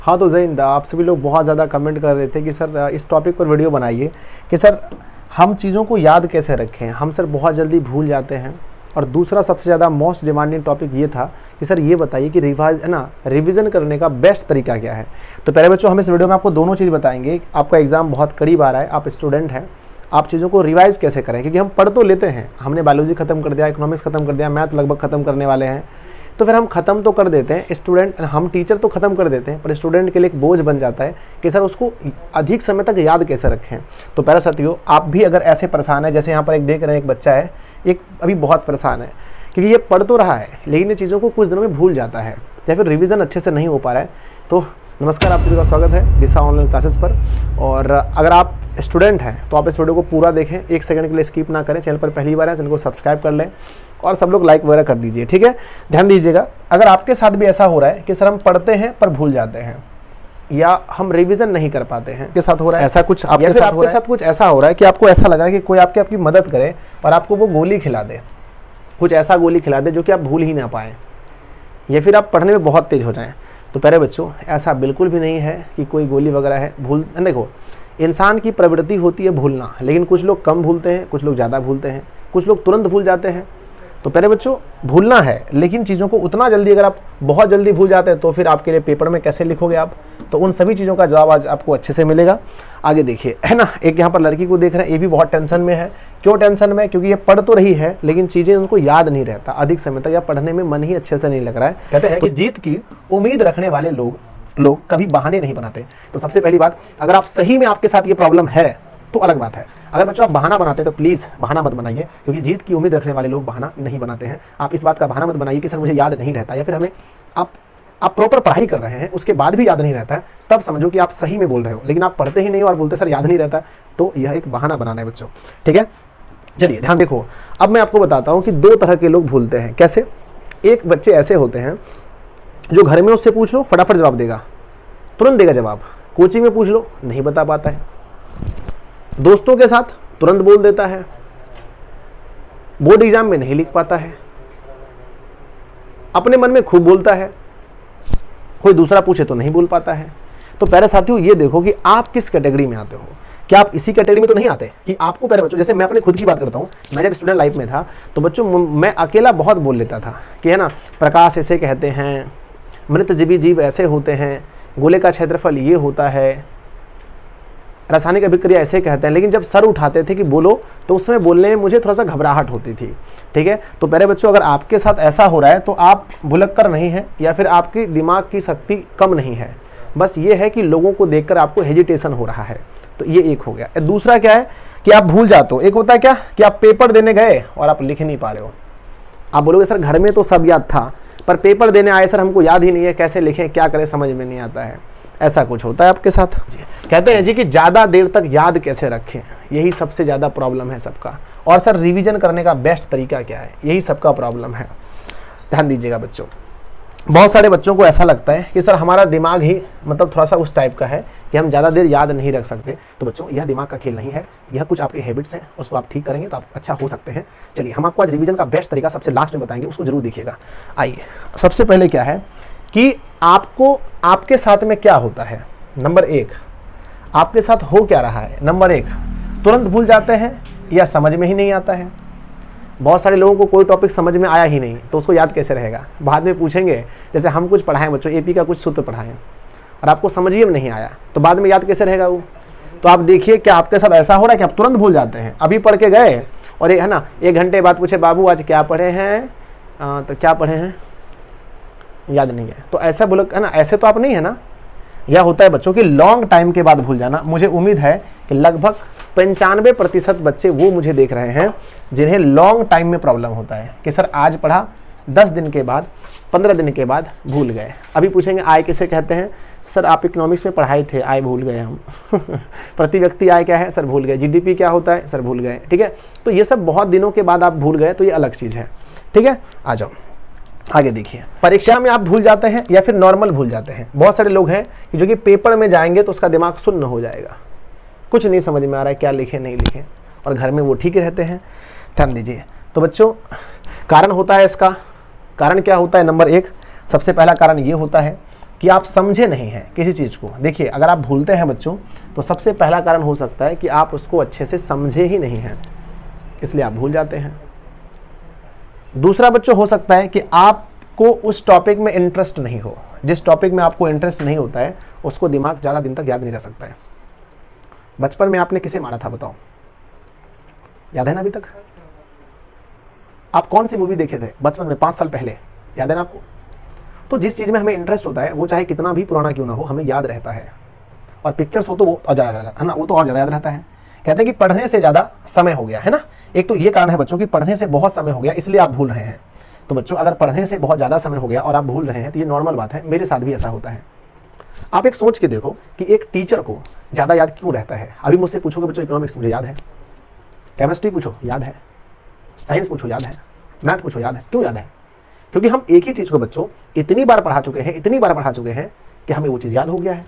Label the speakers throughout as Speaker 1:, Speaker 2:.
Speaker 1: हाँ तो जैन आप सभी लोग बहुत ज़्यादा कमेंट कर रहे थे कि सर इस टॉपिक पर वीडियो बनाइए कि सर हम चीज़ों को याद कैसे रखें। हम सर बहुत जल्दी भूल जाते हैं। और दूसरा सबसे ज़्यादा मोस्ट डिमांडिंग टॉपिक ये था कि सर ये बताइए कि रिवीजन करने का बेस्ट तरीका क्या है। तो पहले बच्चों हम इस वीडियो में आपको दोनों चीज़ बताएंगे। आपका एग्ज़ाम बहुत करीब आ रहा है, आप स्टूडेंट हैं, आप चीज़ों को रिवाइज़ कैसे करें, क्योंकि हम पढ़ तो लेते हैं, हमने बायोलॉजी खत्म कर दिया, इकोनॉमिक्स खत्म कर दिया, मैथ लगभग खत्म करने वाले हैं, तो फिर हम ख़त्म तो कर देते हैं। स्टूडेंट हम टीचर तो ख़त्म कर देते हैं, पर स्टूडेंट के लिए एक बोझ बन जाता है कि सर उसको अधिक समय तक याद कैसे रखें। तो पहले साथियों, आप भी अगर ऐसे परेशान है, जैसे यहाँ पर एक देख रहे हैं, एक बच्चा है, एक अभी बहुत परेशान है क्योंकि ये पढ़ तो रहा है लेकिन ये चीज़ों को कुछ दिनों में भूल जाता है या फिर रिवीजन अच्छे से नहीं हो पा रहा है। तो नमस्कार, आप सभी का स्वागत है दिशा ऑनलाइन क्लासेस पर। और अगर आप स्टूडेंट हैं तो आप इस वीडियो को पूरा देखें, एक सेकंड के लिए स्किप ना करें। चैनल पर पहली बार है, चैनल को सब्सक्राइब कर लें और सब लोग लाइक वगैरह कर दीजिए, ठीक है। ध्यान दीजिएगा, अगर आपके साथ भी ऐसा हो रहा है कि सर हम पढ़ते हैं पर भूल जाते हैं या हम रिवीजन नहीं कर पाते हैं, के साथ हो रहा है ऐसा कुछ, आपके साथ कुछ ऐसा हो रहा है कि आपको ऐसा लग रहा है कि कोई आपकी मदद करे और आपको वो गोली खिला दे, कुछ ऐसा गोली खिला दे जो कि आप भूल ही ना पाएँ या फिर आप पढ़ने में बहुत तेज़ हो जाएँ। तो पहले बच्चों, ऐसा बिल्कुल भी नहीं है कि कोई गोली वगैरह है। भूल देखो, इंसान की प्रवृत्ति होती है भूलना, लेकिन कुछ लोग कम भूलते हैं, कुछ लोग ज़्यादा भूलते हैं, कुछ लोग तुरंत भूल जाते हैं। तो पहले बच्चों, भूलना है, लेकिन चीज़ों को उतना जल्दी, अगर आप बहुत जल्दी भूल जाते हैं तो फिर आपके लिए पेपर में कैसे लिखोगे आप। तो उन सभी चीज़ों का जवाब आज आपको अच्छे से मिलेगा। आगे देखिए, है ना, एक यहाँ पर लड़की को देख रहे हैं, ये भी बहुत टेंशन में है। क्यों टेंशन में? क्योंकि ये पढ़ तो रही है लेकिन चीज़ें उनको याद नहीं रहता अधिक समय तक, या पढ़ने में मन ही अच्छे से नहीं लग रहा है। कहते हैं कि जीत की उम्मीद रखने वाले लोग कभी बहाने नहीं बनाते। तो सबसे पहली बात, अगर आप सही में आपके साथ ये प्रॉब्लम है तो अलग बात है। अगर बच्चों आप बहाना बनाते हैं तो प्लीज़ बहाना मत बनाइए, क्योंकि जीत की उम्मीद रखने वाले लोग बहाना नहीं बनाते हैं। आप इस बात का बहाना मत बनाइए कि सर मुझे याद नहीं रहता, या फिर हमें आप प्रॉपर पढ़ाई कर रहे हैं उसके बाद भी याद नहीं रहता है, तब समझो कि आप सही में बोल रहे हो। लेकिन आप पढ़ते ही नहीं हो और बोलते सर याद नहीं रहता, तो यह एक बहाना बनाना है बच्चों, ठीक है। चलिए ध्यान देखो, अब मैं आपको बताता हूँ कि दो तरह के लोग भूलते हैं। कैसे? एक बच्चे ऐसे होते हैं जो घर में उससे पूछ लो फटाफट जवाब देगा, तुरंत देगा जवाब। कोचिंग में पूछ लो नहीं बता पाता है, दोस्तों के साथ तुरंत बोल देता है, बोर्ड एग्जाम में नहीं लिख पाता है, अपने मन में खूब बोलता है, कोई दूसरा पूछे तो नहीं बोल पाता है। तो पहले साथियों ये देखो कि आप किस कैटेगरी में आते हो। क्या आप इसी कैटेगरी में तो नहीं आते कि आपको, पहले बच्चों, जैसे मैं अपने खुद की बात करता हूँ, मैं जब स्टूडेंट लाइफ में था तो बच्चों मैं अकेला बहुत बोल लेता था कि है ना, प्रकाश ऐसे कहते हैं, मृतजीवी जीव ऐसे होते हैं, गोले का क्षेत्रफल ये होता है, रासायनिक अभिक्रिया ऐसे कहते हैं। लेकिन जब सर उठाते थे कि बोलो, तो उस समय बोलने में मुझे थोड़ा सा घबराहट होती थी, ठीक है। तो पहले बच्चों, अगर आपके साथ ऐसा हो रहा है तो आप भुलक्कर नहीं है या फिर आपकी दिमाग की शक्ति कम नहीं है, बस ये है कि लोगों को देखकर आपको हेजिटेशन हो रहा है। तो ये एक हो गया। दूसरा क्या है कि आप भूल जाते हो। एक होता है क्या कि आप पेपर देने गए और आप लिख नहीं पा रहे हो। आप बोलोगे सर घर में तो सब याद था, पर पेपर देने आए सर हमको याद ही नहीं है, कैसे लिखें, क्या करें, समझ में नहीं आता है। ऐसा कुछ होता है आपके साथ। कहते हैं जी कि ज़्यादा देर तक याद कैसे रखें, यही सबसे ज़्यादा प्रॉब्लम है सबका। और सर रिवीजन करने का बेस्ट तरीका क्या है, यही सबका प्रॉब्लम है। ध्यान दीजिएगा बच्चों, बहुत सारे बच्चों को ऐसा लगता है कि सर हमारा दिमाग ही मतलब थोड़ा सा उस टाइप का है कि हम ज़्यादा देर याद नहीं रख सकते। तो बच्चों, यह दिमाग का खेल नहीं है, यह कुछ आपके हैबिट्स हैं, उसको आप ठीक करेंगे तो आप अच्छा हो सकते हैं। चलिए, हम आपको आज रिवीजन का बेस्ट तरीका सबसे लास्ट में बताएंगे, उसको जरूर देखिएगा। आइए, सबसे पहले क्या है कि आपको आपके साथ में क्या होता है। नंबर एक, आपके साथ हो क्या रहा है। नंबर एक, तुरंत भूल जाते हैं या समझ में ही नहीं आता है। बहुत सारे लोगों को कोई टॉपिक समझ में आया ही नहीं तो उसको याद कैसे रहेगा। बाद में पूछेंगे, जैसे हम कुछ पढ़ाएं बच्चों, एपी का कुछ सूत्र पढ़ाएं और आपको समझिए में नहीं आया, तो बाद में याद कैसे रहेगा वो। तो आप देखिए, क्या आपके साथ ऐसा हो रहा है कि आप तुरंत भूल जाते हैं। अभी पढ़ के गए और है ना, 1 घंटे बाद पूछे बाबू आज क्या पढ़े हैं, तो क्या पढ़े हैं, याद नहीं है। तो ऐसा बोलो, है ना, ऐसे तो आप नहीं है ना। यह होता है बच्चों की लॉन्ग टाइम के बाद भूल जाना। मुझे उम्मीद है कि लगभग 95% बच्चे वो मुझे देख रहे हैं जिन्हें लॉन्ग टाइम में प्रॉब्लम होता है कि सर आज पढ़ा, 10 दिन के बाद, 15 दिन के बाद भूल गए। अभी पूछेंगे आय किसे कहते हैं, सर आप इकोनॉमिक्स में पढ़ाए थे, आय भूल गए हम। प्रति व्यक्ति आय क्या है, सर भूल गए। जीडीपी क्या होता है, सर भूल गए, ठीक है। तो ये सब बहुत दिनों के बाद आप भूल गए, तो ये अलग चीज़ है, ठीक है। आ जाओ आगे देखिए, परीक्षा में आप भूल जाते हैं या फिर नॉर्मल भूल जाते हैं। बहुत सारे लोग हैं कि जो कि पेपर में जाएंगे तो उसका दिमाग सुन्न हो जाएगा, कुछ नहीं समझ में आ रहा है क्या लिखें नहीं लिखें, और घर में वो ठीक रहते हैं। ध्यान दीजिए। तो बच्चों, कारण होता है इसका, कारण क्या होता है। नंबर एक, सबसे पहला कारण ये होता है कि आप समझे नहीं हैं किसी चीज़ को। देखिए, अगर आप भूलते हैं बच्चों, तो सबसे पहला कारण हो सकता है कि आप उसको अच्छे से समझे ही नहीं हैं, इसलिए आप भूल जाते हैं। दूसरा बच्चों हो सकता है कि आपको उस टॉपिक में इंटरेस्ट नहीं हो। जिस टॉपिक में आपको इंटरेस्ट नहीं होता है उसको दिमाग ज़्यादा दिन तक याद नहीं रह सकता है। बचपन में आपने किसे मारा था बताओ, याद है ना? अभी तक आप कौन सी मूवी देखे थे बचपन में 5 साल पहले, याद है ना आपको? तो जिस चीज़ में हमें इंटरेस्ट होता है वो चाहे कितना भी पुराना क्यों ना हो, हमें याद रहता है। और पिक्चर्स हो तो वो और ज़्यादा है ना, वो तो और ज़्यादा याद रहता है। कहते हैं कि पढ़ने से ज़्यादा समय हो गया है ना। एक तो ये कारण है बच्चों कि पढ़ने से बहुत समय हो गया इसलिए आप भूल रहे हैं। तो बच्चों, अगर पढ़ने से बहुत ज़्यादा समय हो गया और आप भूल रहे हैं तो ये नॉर्मल बात है, मेरे साथ भी ऐसा होता है। आप एक सोच के देखो कि एक टीचर को ज़्यादा याद क्यों रहता है। अभी मुझसे पूछोगे बच्चों, इकोनॉमिक्स मुझे याद है, केमिस्ट्री पूछो याद है, साइंस पूछो याद है, मैथ पूछो याद है। क्यों याद है? क्योंकि हम एक ही चीज़ को बच्चों इतनी बार पढ़ा चुके हैं कि हमें वो चीज़ याद हो गया है।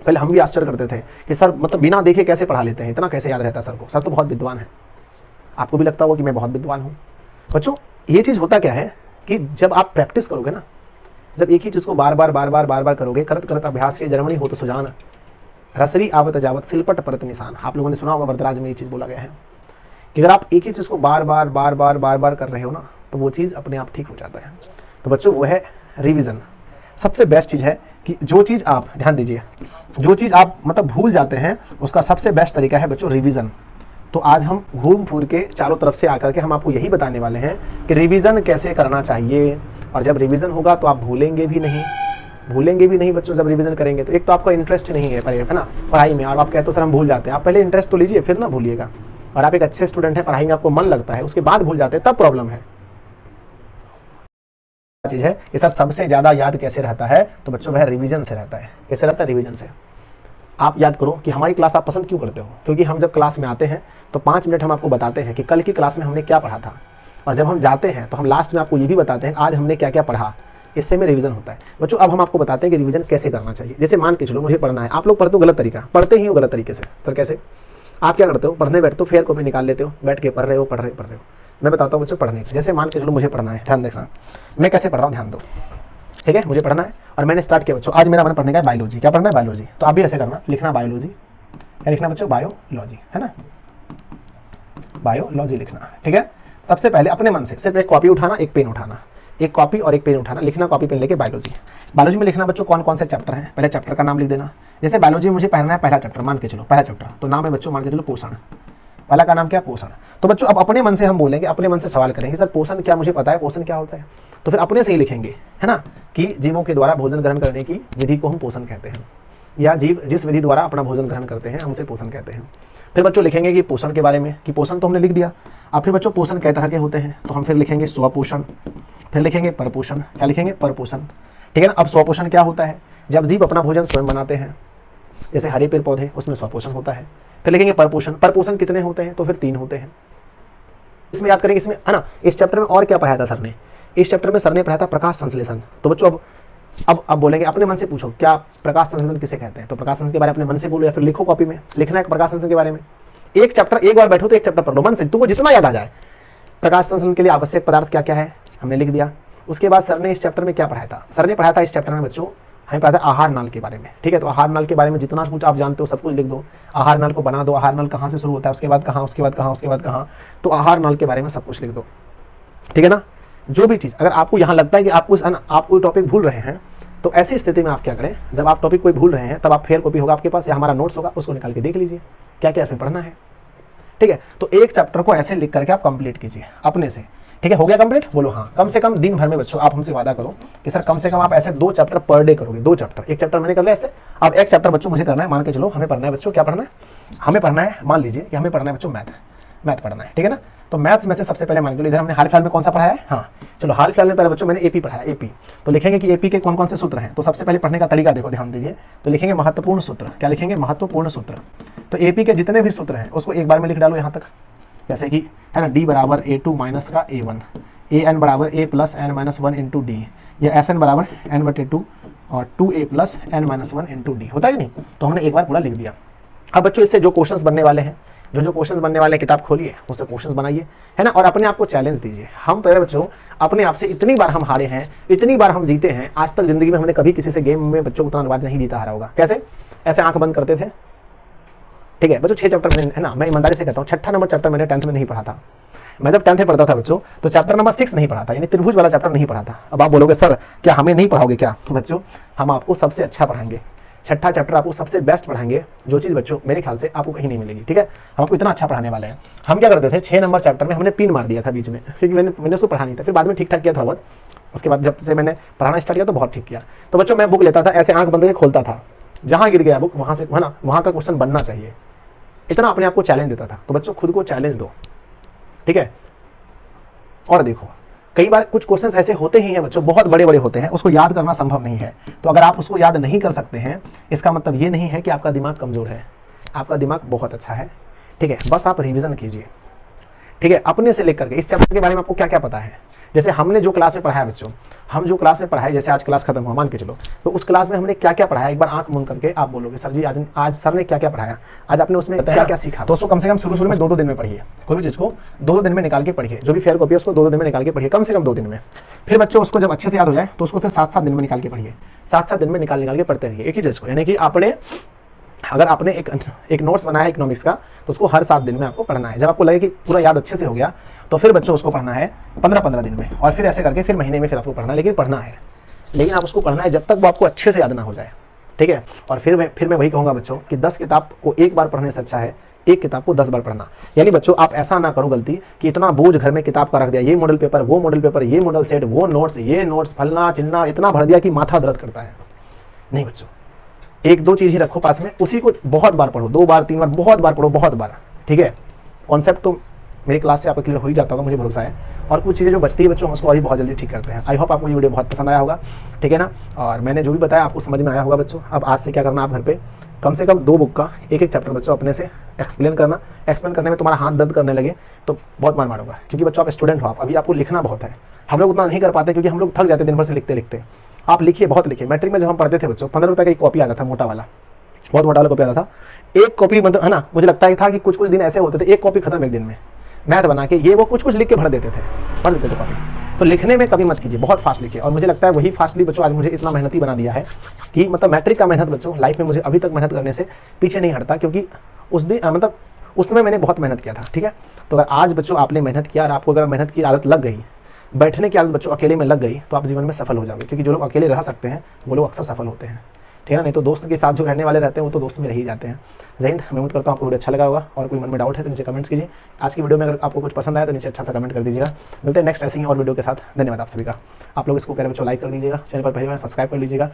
Speaker 1: पहले हम भी आश्चर्य करते थे कि सर मतलब बिना देखे कैसे पढ़ा लेते हैं, इतना कैसे याद रहता है सर को, सर तो बहुत विद्वान है। आपको भी लगता होगा कि मैं बहुत विद्वान हूँ। बच्चों, ये चीज़ होता क्या है कि जब आप प्रैक्टिस करोगे ना, जब एक ही चीज़ को बार बार करोगे, करत करत अभ्यास के जर्मनी हो तो सुजान, रसरी आवत जावत सिलपट परत निशान। आप लोगों ने सुना होगा, वरदराज में ये चीज़ बोला गया है कि अगर आप एक ही चीज़ को बार बार कर रहे हो ना, तो वो चीज़ अपने आप ठीक हो जाता है। तो बच्चों, वो है रिवीजन। सबसे बेस्ट चीज़ है कि जो चीज़ आप, ध्यान दीजिए, जो चीज़ आप मतलब भूल जाते हैं उसका सबसे बेस्ट तरीका है बच्चों रिवीजन। तो आज हम घूम फिर के चारों तरफ से आकर के हम आपको यही बताने वाले हैं कि रिवीजन कैसे करना चाहिए। और जब रिवीजन होगा तो आप भूलेंगे भी नहीं बच्चों। जब रिवीजन करेंगे तो एक तो आपका इंटरेस्ट नहीं है ना पढ़ाई में, और आप कहते हो सर हम भूल जाते हैं। आप पहले इंटरेस्ट तो लीजिए, फिर ना भूलिएगा। और आप एक अच्छे स्टूडेंट हैं, पढ़ाई में आपको मन लगता है, उसके बाद भूल जाते हैं, तब प्रॉब्लम है। चीज है इसका सबसे ज्यादा याद कैसे रहता है, तो बच्चों वह रिवीजन से रहता है। कैसे रहता है? रिवीजन से। आप याद करो कि हमारी क्लास आप पसंद क्यों करते हो? क्योंकि हम जब क्लास में आते हैं तो 5 मिनट हम आपको बताते हैं कि कल की क्लास में हमने क्या पढ़ा था, और जब हम जाते हैं तो हम लास्ट में आपको ये भी बताते हैं आज हमने क्या क्या पढ़ा। इससे में रिवीजन होता है बच्चों। अब हम आपको बताते हैं कि रिवीजन कैसे करना चाहिए। जैसे मान के चलो मुझे पढ़ना है, आप लोग पढ़ते हो गलत तरीका, पढ़ते ही हो गलत तरीके से। तो कैसे? आप क्या करते हो, पढ़ने बैठते हो, फेयर कॉपी निकाल लेते हो, बैठ के पढ़ रहे हो। मैं बताता हूँ बच्चों पढ़ने। जैसे मान के चलो मुझे पढ़ना है, ध्यान देखना मैं कैसे पढ़ रहा हूँ, ध्यान दो, ठीक है? मुझे पढ़ना है और मैंने स्टार्ट किया बच्चों, आज मेरा मन पढ़ने का है बायोलॉजी। क्या पढ़ना है? बायोलॉजी। तो आप भी ऐसे करना, लिखना बायोलॉजी। क्या लिखना बच्चों? बायोलॉजी, है ना, बायोलॉजी लिखना, ठीक है? सबसे पहले अपने मन से सिर्फ एक कॉपी उठाना, एक पेन उठाना, एक कॉपी और एक पेन उठाना, लिखना कॉपी पेन लेके बायोलॉजी में लिखना बच्चों कौन कौन से चैप्टर हैं, पहले चैप्टर का नाम लिख देना। जैसे बायोलॉजी में मुझे पढ़ना है पहला चैप्टर, मान के चलो पहला चैप्टर, तो नाम है बच्चों मान के चलो पोषण। पहला का नाम क्या? पोषण। तो बच्चों अब अपने मन से हम बोलेंगे, अपने मन से सवाल करेंगे सर पोषण क्या, मुझे पता है पोषण क्या होता है। तो फिर अपने से ही लिखेंगे, है ना, कि जीवों के द्वारा भोजन ग्रहण करने की विधि को हम पोषण कहते हैं, या जीव जिस विधि द्वारा अपना भोजन ग्रहण करते हैं हम उसे पोषण कहते हैं। फिर बच्चों लिखेंगे कि पोषण के बारे में, कि पोषण तो हमने लिख दिया। अब फिर बच्चों पोषण कई तरह के होते हैं, तो हम फिर लिखेंगे स्वपोषण, फिर लिखेंगे परपोषण। क्या लिखेंगे? परपोषण, ठीक है ना। अब स्वपोषण क्या होता है? जब जीव अपना भोजन स्वयं बनाते हैं, जैसे हरे पेड़ पौधे, उसमें स्वपोषण होता है। फिर लिखेंगे परपोषण। परपोषण कितने होते हैं? तो फिर 3 होते हैं। इसमें याद करेंगे, इसमें है ना, इस चैप्टर में और क्या पढ़ाया था सर ने? इस चैप्टर में सर ने पढ़ाया था प्रकाश संश्लेषण। तो बच्चों अब बोलेंगे, अपने मन से पूछो क्या प्रकाश संश्लेषण किसे कहते हैं, तो प्रकाश संश्लेषण के बारे में अपने मन से बोलो या फिर लिखो कॉपी में, लिखना है प्रकाश संश्लेषण के बारे में। एक चैप्टर एक बार बैठो तो एक चैप्टर पढ़ लो मन से, तुमको जितना याद आ जाए। प्रकाश संश्लेषण के लिए आवश्यक पदार्थ क्या क्या है हमने लिख दिया। उसके बाद सर ने इस चैप्टर में क्या पढ़ाया था? सर ने पढ़ाया था इस चैप्टर में बच्चों हमें पढ़ा था आहार नाल के बारे में, ठीक है। तो आहार नाल के बारे में जितना कुछ आप जानते हो सब कुछ लिख दो। आहार नाल को बना दो, आहार नाल कहाँ से शुरू होता है, उसके बाद कहाँ, उसके बाद कहाँ, उसके बाद कहाँ, तो आहार नाल के बारे में सब कुछ लिख दो, ठीक है ना। जो भी चीज़ अगर आपको यहाँ लगता है कि आप कोई टॉपिक भूल रहे हैं, तो ऐसी स्थिति में आप क्या करें, जब आप टॉपिक कोई भूल रहे हैं तब आप फेयर कॉपी होगा आपके पास या हमारा नोट्स होगा, उसको निकाल के देख लीजिए क्या क्या इसमें पढ़ना है, ठीक है। तो एक चैप्टर को ऐसे लिख करके आप कंप्लीट कीजिए अपने से, ठीक है। हो गया कंप्लीट? बोलो हाँ। कम से कम दिन भर में बच्चों आप हमसे वादा करो कि सर कम से कम आप ऐसे 2 चैप्टर पर डे करोगे। 2 चैप्टर, एक चैप्टर मैंने कर लिया ऐसे, अब एक चैप्टर बच्चों मुझे करना है। मान के चलो हमें पढ़ना है बच्चों, क्या पढ़ना है? हमें पढ़ना है, मान लीजिए कि हमें पढ़ना है बच्चों मैथ पढ़ना है, ठीक है ना। तो मैथ्स में से सबसे पहले मान लो इधर हमने हाल फिलहाल में कौन सा पढ़ा है, हाँ चलो हाल फिलहाल में पहले बच्चों मैंने एपी पढ़ा है। एपी तो लिखेंगे कि एपी के कौन कौन से सूत्र हैं। तो सबसे पहले पढ़ने का तरीका देखो, ध्यान दीजिए। तो लिखेंगे महत्वपूर्ण सूत्र। क्या लिखेंगे? महत्वपूर्ण सूत्र। तो एपी के जितने भी सूत्र हैं उसको एक बार में लिख डालो यहाँ तक, जैसे कि है ना, डी बराबर A2 माइनस का A1, an बराबर a plus n minus 1 into D, या Sn बराबर n/2 और 2a plus n minus 1 into D, होता है नहीं। तो हमने एक बार पूरा लिख दिया। अब बच्चों इससे जो क्वेश्चंस बनने वाले हैं जो जो क्वेश्चंस बनने वाले हैं किताब खोलिए, उससे क्वेश्चंस बनाइए, है ना, और अपने आप को चैलेंज दीजिए। हम प्यारे बच्चों अपने आप से इतनी बार हम हारे हैं, इतनी बार हम जीते हैं, आज तक जिंदगी में हमने कभी किसी से गेम में बच्चों उतना बार नहीं जीता हारा होगा। कैसे? ऐसे आंख बंद करते थे, ठीक है बच्चों, 6 चैप्टर में, है ना, मैं ईमानदारी से कहता हूँ 6ठा नंबर चैप्टर मैंने 10th में नहीं पढ़ा था। मैं जब 10th में पढ़ता था बच्चों तो चैप्टर नंबर 6 नहीं पढ़ा था, यानी त्रिभुज वाला चैप्टर नहीं पढ़ा था। अब आप बोलोगे सर क्या हमें नहीं पढ़ाओगे क्या? बच्चों हम आपको सबसे अच्छा पढ़ाएंगे, 6ठा चैप्टर आपको सबसे बेस्ट पढ़ाएंगे, जो चीज़ बच्चों मेरे ख्याल से आपको कहीं नहीं मिलेगी, ठीक है। हम आपको इतना अच्छा पढ़ाने वाले हैं। हम क्या करते थे, 6 नंबर चैप्टर में हमने पिन मार दिया था बीच में, क्योंकि मैंने उसको पढ़ा नहीं था, फिर बाद में ठीक ठाक किया था बहुत। उसके बाद जब से मैंने पढ़ाना स्टार्ट किया तो बहुत ठीक किया। तो बच्चों मैं बुक लेता था, ऐसे आंख बंद करके खोलता था, जहाँ गिर गया बुक वहाँ से, है ना, वहाँ का क्वेश्चन बनना चाहिए, इतना अपने आप को चैलेंज देता था। तो बच्चों खुद को चैलेंज दो, ठीक है। और देखो कई बार कुछ क्वेश्चंस ऐसे होते ही हैं बच्चों, बहुत बड़े बड़े होते हैं, उसको याद करना संभव नहीं है। तो अगर आप उसको याद नहीं कर सकते हैं, इसका मतलब ये नहीं है कि आपका दिमाग कमजोर है, आपका दिमाग बहुत अच्छा है, ठीक है। बस आप रिवीजन कीजिए, ठीक है, अपने से लेकर के। इस चैप्टर के बारे में आपको क्या क्या पता है, जैसे हमने जो क्लास में पढ़ाया बच्चों, हम जो क्लास में पढ़ाए, जैसे आज क्लास खत्म हुआ मान के चलो, तो उस क्लास में हमने क्या क्या पढ़ाया, एक बार आंख मूंद करके आप बोलोगे सर जी आज सर ने क्या क्या पढ़ाया, आज आपने उसमें क्या क्या सीखा। दोस्तों कम से कम शुरू में 2-2 दिन में पढ़िए, कोई भी चीज़ को 2-2 दिन में निकाल के पढ़िए, जो भी फेयर कॉपी है उसको 2-2 दिन में निकाल के पढ़िए, कम से कम 2 दिन में। फिर बच्चों उसको जब अच्छे से याद हो जाए तो उसको फिर 7-7 दिन में निकाल के पढ़िए, 7-7 दिन में निकाल के पढ़ते रहिए एक ही चीज़ को। यानी कि अगर आपने एक नोट्स बनाया है इकोनॉमिक्स का, तो उसको हर 7 दिन में आपको पढ़ना है। जब आपको लगे कि पूरा याद अच्छे से हो गया तो फिर बच्चों उसको पढ़ना है 15-15 दिन में, और फिर ऐसे करके फिर महीने में फिर आपको पढ़ना है, लेकिन पढ़ना है, लेकिन आप उसको पढ़ना है जब तक वो आपको अच्छे से याद ना हो जाए, ठीक है। और फिर मैं वही कहूँगा बच्चों कि 10 किताब को एक बार पढ़ने से अच्छा है एक किताब को 10 बार पढ़ना। यानी बच्चों आप ऐसा ना करो गलती कि इतना बोझ घर में किताब का रख दिया, ये मॉडल पेपर, वो मॉडल पेपर, ये मॉडल सेट, वो नोट्स, ये नोट्स, फलना चिन्ना, इतना भर दिया कि माथा दर्द करता है। नहीं बच्चों, 1-2 चीज़ ही रखो पास में, उसी को बहुत बार पढ़ो, 2 बार 3 बार बहुत बार पढ़ो, बहुत बार, ठीक है। कॉन्सेप्ट तो मेरी क्लास से आपको क्लियर हो ही जाता होगा, मुझे भरोसा है। और कुछ चीज़ें जो बचती है बच्चों, हम उसको अभी बहुत जल्दी ठीक करते हैं। आई होप आपको ये वीडियो बहुत पसंद आया होगा, ठीक है ना, और मैंने जो भी बताया आपको समझ में आया होगा बच्चों। अब आज से क्या करना, आप घर पे कम से कम 2 बुक का एक चैप्टर बच्चों अपने से एक्सप्लेन करना। एक्सप्लेन करने में तुम्हारा हाथ दर्द करने लगे तो बहुत मार होगा, क्योंकि बच्चों आप स्टूडेंट हो, आप अभी आपको लिखना बहुत है। हम लोग उतना नहीं कर पाते क्योंकि हम लोग थक जाते दिन भर से लिखते लिखते। आप लिखिए, बहुत लिखिए। मैट्रिक में जब हम पढ़ते थे बच्चों, 15 रुपये का एक कॉपी आता था, मोटा वाला, बहुत मोटा वाला कॉपी आता था। एक कॉपी मतलब, है ना, मुझे लगता ही था कि कुछ दिन ऐसे होते थे एक कॉपी खत्म एक दिन में, मैथ बना के ये वो कुछ लिख के भर देते थे कॉपी। तो लिखने में कभी मत कीजिए, बहुत फास्ट लिखिए। और मुझे लगता है वही फास्टली बच्चों आज मुझे इतना मेहनती बना दिया है कि मतलब मैट्रिक का मेहनत बच्चों लाइफ में मुझे अभी तक मेहनत करने से पीछे नहीं हटता, क्योंकि उस दिन मतलब उस समय मैंने बहुत मेहनत किया था, ठीक है। तो अगर आज बच्चों आपने मेहनत किया और आपको अगर मेहनत की आदत लग गई, बैठने की आदत बच्चों अकेले में लग गई, तो आप जीवन में सफल हो जाओगे। क्योंकि जो लोग अकेले रह सकते हैं वो लोग अक्सर सफल होते हैं, ठीक है ना। नहीं तो दोस्त के साथ जो रहने वाले रहते हैं वो तो दोस्त में रह ही जाते हैं। जय हिंद। मैं उम्मीद करता हूँ आपको वीडियो अच्छा लगा होगा, और कोई मन में डाउट है तो नीचे कमेंट्स कीजिए। आज की वीडियो में अगर आपको कुछ पसंद आया तो नीचे अच्छा सा कमेंट कर दीजिएगा। मिलते हैं नेक्स्ट ऐसी ही और वीडियो के साथ। धन्यवाद आप सभी का। आप लोग इसको प्यारे बच्चों लाइक कर दीजिएगा, चैनल पर पहली बार सब्सक्राइब कर लीजिएगा।